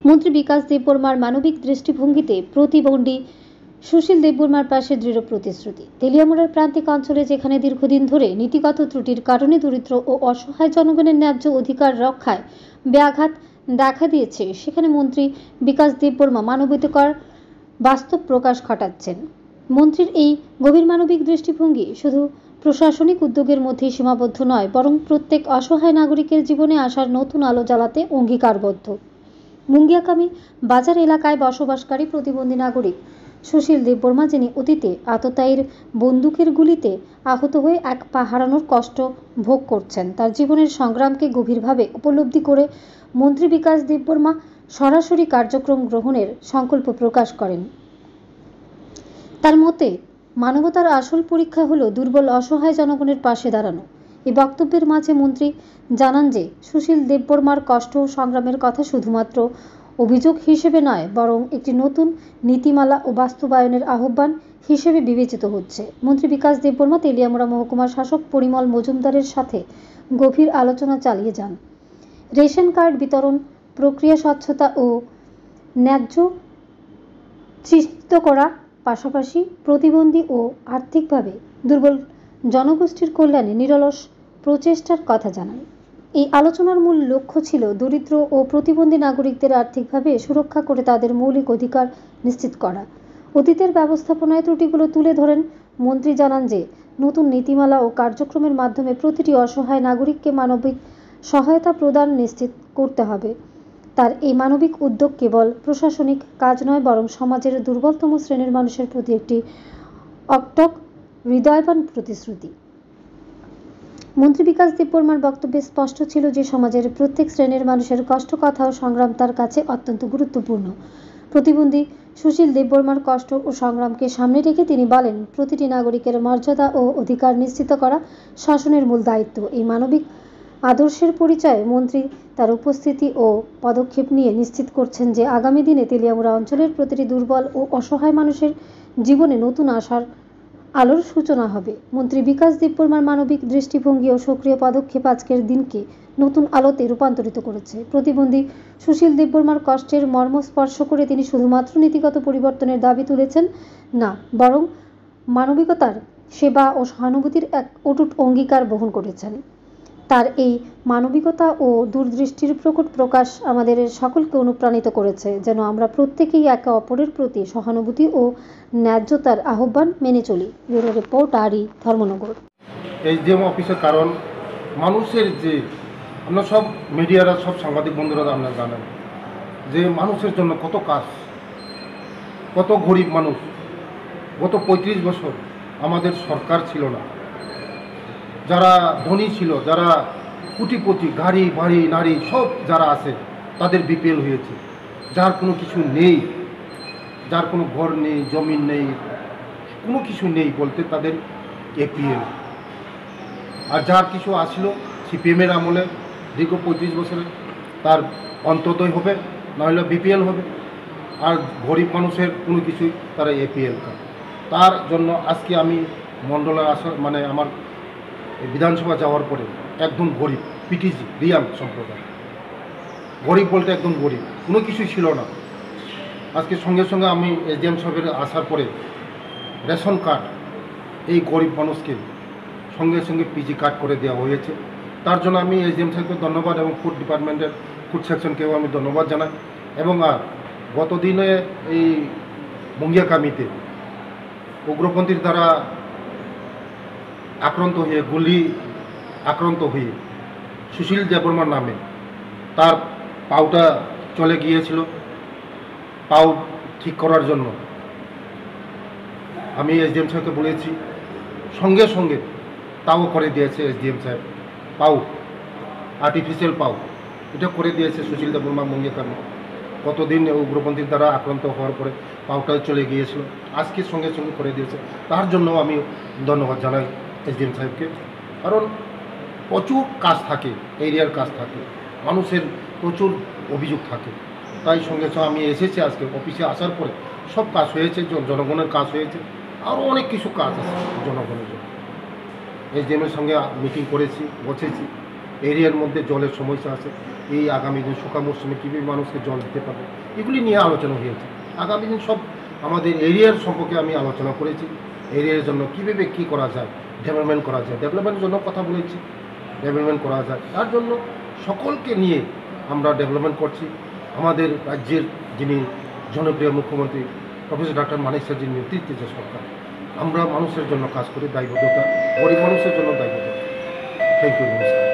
মন্ত্রী বিকাশ দেববর্মার মানবিক দৃষ্টিভঙ্গিতে প্রতিবন্ধী সুশীল দেববর্মার পাশে দৃঢ় প্রতিশ্রুতি। তেলিয়ামুড়ার প্রান্তিক অঞ্চলে যেখানে দীর্ঘদিন ধরে নীতিগত ত্রুটির কারণে দরিদ্র ও অসহায় জনগণের ন্যায্য অধিকার রক্ষায় ব্যাঘাত দেখা দিয়েছে, সেখানে মন্ত্রী বিকাশ দেববর্মা মানবাধিকার বাস্তব প্রকাশ ঘটাচ্ছেন। মন্ত্রীর এই গভীর মানবিক দৃষ্টিভঙ্গি শুধু প্রশাসনিক উদ্যোগের মধ্যেই সীমাবদ্ধ নয়, বরং প্রত্যেক অসহায় নাগরিকের জীবনে আসার নতুন আলো জ্বালাতে অঙ্গীকারবদ্ধ। মুঙ্গিয়াকামী বাজার এলাকায় বসবাসকারী প্রতিবন্ধী নাগরিক সুশীল দেববর্মা, যিনি অতীতে আততায়ীর বন্দুকের গুলিতে আহত হয়ে এক পা হারানোর কষ্ট ভোগ করছেন, তার জীবনের সংগ্রামকে গভীরভাবে উপলব্ধি করে মন্ত্রী বিকাশ দেববর্মা সরাসরি কার্যক্রম গ্রহণের সংকল্প প্রকাশ করেন। তার মতে, মানবতার আসল পরীক্ষা হলো দুর্বল অসহায় জনগণের পাশে দাঁড়ানো। এই বক্তব্যের মাঝে মন্ত্রী জানান যে সুশীল দেববর্মার কষ্ট ও সংগ্রামের কথা শুধুমাত্র অভিযোগ হিসেবে নয়, বরং একটি নতুন নীতিমালা ও বাস্তবায়নের আহ্বান হিসেবে বিবেচিত হচ্ছে। মন্ত্রী বিকাশ দেববর্মা তেলিয়ামুড়া মহকুমার শাসক পরিমল মজুমদারের সাথে গভীর আলোচনা চালিয়ে যান। রেশন কার্ড বিতরণ প্রক্রিয়া স্বচ্ছতা ও ন্যায্য চিহ্নিত করা, পাশাপাশি প্রতিবন্ধী ও আর্থিকভাবে দুর্বল জনগোষ্ঠীর কল্যাণে নিরলস প্রচেষ্টার কথা জানান। এই আলোচনার মূল লক্ষ্য ছিল দরিদ্র ও প্রতিবন্ধী নাগরিকদের আর্থিকভাবে সুরক্ষা করে তাদের মৌলিক অধিকার নিশ্চিত করা। অতীতের ব্যবস্থাপনায় ত্রুটিগুলো তুলে ধরেন মন্ত্রী জানান যে নতুন নীতিমালা ও কার্যক্রমের মাধ্যমে প্রতিটি অসহায় নাগরিককে মানবিক সহায়তা প্রদান নিশ্চিত করতে হবে। তার এই মানবিক উদ্যোগ কেবল প্রশাসনিক কাজ নয়, বরং সমাজের দুর্বলতম শ্রেণীর মানুষের প্রতি একটি অটক হৃদয়বান প্রতিশ্রুতি। মন্ত্রী বিকাশ দেববর্মার বক্তব্যে স্পষ্ট ছিল যে সমাজের প্রত্যেক শ্রেণীর মানুষের কষ্ট, কথা ও সংগ্রাম তার কাছে অত্যন্ত গুরুত্বপূর্ণ। প্রতিবন্ধী সুশীল দেববর্মার কষ্ট ও সংগ্রামকে সামনে রেখে তিনি বলেন, প্রতিটি নাগরিকের মর্যাদা ও অধিকার নিশ্চিত করা শাসনের মূল দায়িত্ব। এই মানবিক আদর্শের পরিচয়ে মন্ত্রী তার উপস্থিতি ও পদক্ষেপ নিয়ে নিশ্চিত করছেন যে আগামী দিনে তেলিয়ামুড়া অঞ্চলের প্রতিটি দুর্বল ও অসহায় মানুষের জীবনে নতুন আশার আলোর সূচনা হবে। মন্ত্রী বিকাশ দেববর্মার মানবিক দৃষ্টিভঙ্গি ও সক্রিয় পদক্ষেপ আজকের দিনকে নতুন আলোতে রূপান্তরিত করেছে। প্রতিবন্ধী সুশীল দেববর্মার কষ্টের মর্ম স্পর্শ করে তিনি শুধুমাত্র নীতিগত পরিবর্তনের দাবি তুলেছেন না, বরং মানবিকতার, সেবা ও সহানুভূতির এক অটুট অঙ্গীকার বহন করেছেন। তার এই মানবিকতা ও দূরদৃষ্টির প্রকট প্রকাশ আমাদের সকলকে অনুপ্রাণিত করেছে, যেন আমরা প্রত্যেকেই একে অপরের প্রতি সহানুভূতি ও ন্যায্যতার আহ্বান মেনে চলি। ব্যুরো রিপোর্ট, আরই, ধর্মনগর। এইচডিএম অফিসের কারণ মানুষের যে আমরা সব মিডিয়ারা, সব সাংবাদিক বন্ধুরা আপনারা জানেন যে মানুষের জন্য কত কাজ, কত গরিব মানুষ। গত 35 বছর আমাদের সরকার ছিল না, যারা ধনী ছিল, যারা কোটিপতি, গাড়ি বাড়ি নারী সব যারা আছে তাদের বিপিএল হয়েছে। যার কোনো কিছু নেই, যার কোনো ঘর নেই, জমিন নেই, কোনো কিছু নেই বলতে তাদের এপিএল। আর যার কিছু আসলো সিপিএমের আমলে দীর্ঘ 35 বছরে তার অন্তোদয় হবে, নাহলে বিপিএল হবে। আর গরিব মানুষের কোনো কিছুই তারা এপিএল কার্ড। তার জন্য আজকে আমি মণ্ডলে আসা মানে আমার বিধানসভা যাওয়ার পরে একদম গরিব পিটিজি রিয়াং সম্প্রদায়, গরিব বলতে একদম গরিব, কোনো কিছুই ছিল না। আজকে সঙ্গে সঙ্গে আমি এসডিএম সাহেবের আসার পরে রেশন কার্ড এই গরিব মানুষকে সঙ্গে সঙ্গে পিজি কার্ড করে দেওয়া হয়েছে। তার জন্য আমি এসডিএম সাহেবকে ধন্যবাদ এবং ফুড ডিপার্টমেন্টের ফুড সেকশনকেও আমি ধন্যবাদ জানাই। এবং আর গত দিনে এই মুঙ্গিয়াকামিতে উগ্রপন্থীর দ্বারা আক্রান্ত হয়ে আক্রান্ত হয়ে সুশীল দেববর্মার নামে তার পাউটা চলে গিয়েছিল। পাউ ঠিক করার জন্য আমি এসডিএম সাহেবকে বলেছি, সঙ্গে সঙ্গে তাও করে দিয়েছে এসডিএম সাহেব। পাউ আর্টিফিশিয়াল পাউ এটা করে দিয়েছে সুশীল দেববর্মা মুঙ্গিয়াকামি। কতদিন উগ্রপন্থীর দ্বারা আক্রান্ত হওয়ার পরে পাউটা চলে গিয়েছিল, আজকে সঙ্গে সঙ্গে করে দিয়েছে। তার জন্য আমি ধন্যবাদ জানাই এসডিএম সাহেবকে। কারণ প্রচুর কাজ থাকে, এরিয়ার কাজ থাকে, মানুষের প্রচুর অভিযোগ থাকে। তাই সঙ্গে সঙ্গে আমি এসেছি আজকে অফিসে আসার পরে সব কাজ হয়েছে, জনগণের কাজ হয়েছে, আরও অনেক কিছু কাজ আছে জনগণের জন্য। এসডিএমের সঙ্গে মিটিং করেছি, বসেছি। এরিয়ার মধ্যে জলের সমস্যা আছে, এই আগামী দিন শুকা মৌসুমে কীভাবে মানুষকে জল দিতে পারবে, এগুলি নিয়ে আলোচনা হয়েছে। আগামী দিন সব আমাদের এরিয়ার সম্পর্কে আমি আলোচনা করেছি, এরিয়ার জন্য কীভাবে কী করা যায়, ডেভেলপমেন্ট করা যায়, ডেভেলপমেন্টের জন্য কথা বলেছি, ডেভেলপমেন্ট করা যায়, তার জন্য সকলকে নিয়ে আমরা ডেভেলপমেন্ট করছি। আমাদের রাজ্যের যিনি জনপ্রিয় মুখ্যমন্ত্রী প্রফেসর ডক্টর মানিক স্যারজির নেতৃত্বে যে সরকার, আমরা মানুষের জন্য কাজ করি, দায়বদ্ধতা, গরিব মানুষের জন্য দায়বদ্ধতা। থ্যাংক ইউ, নমস্কার।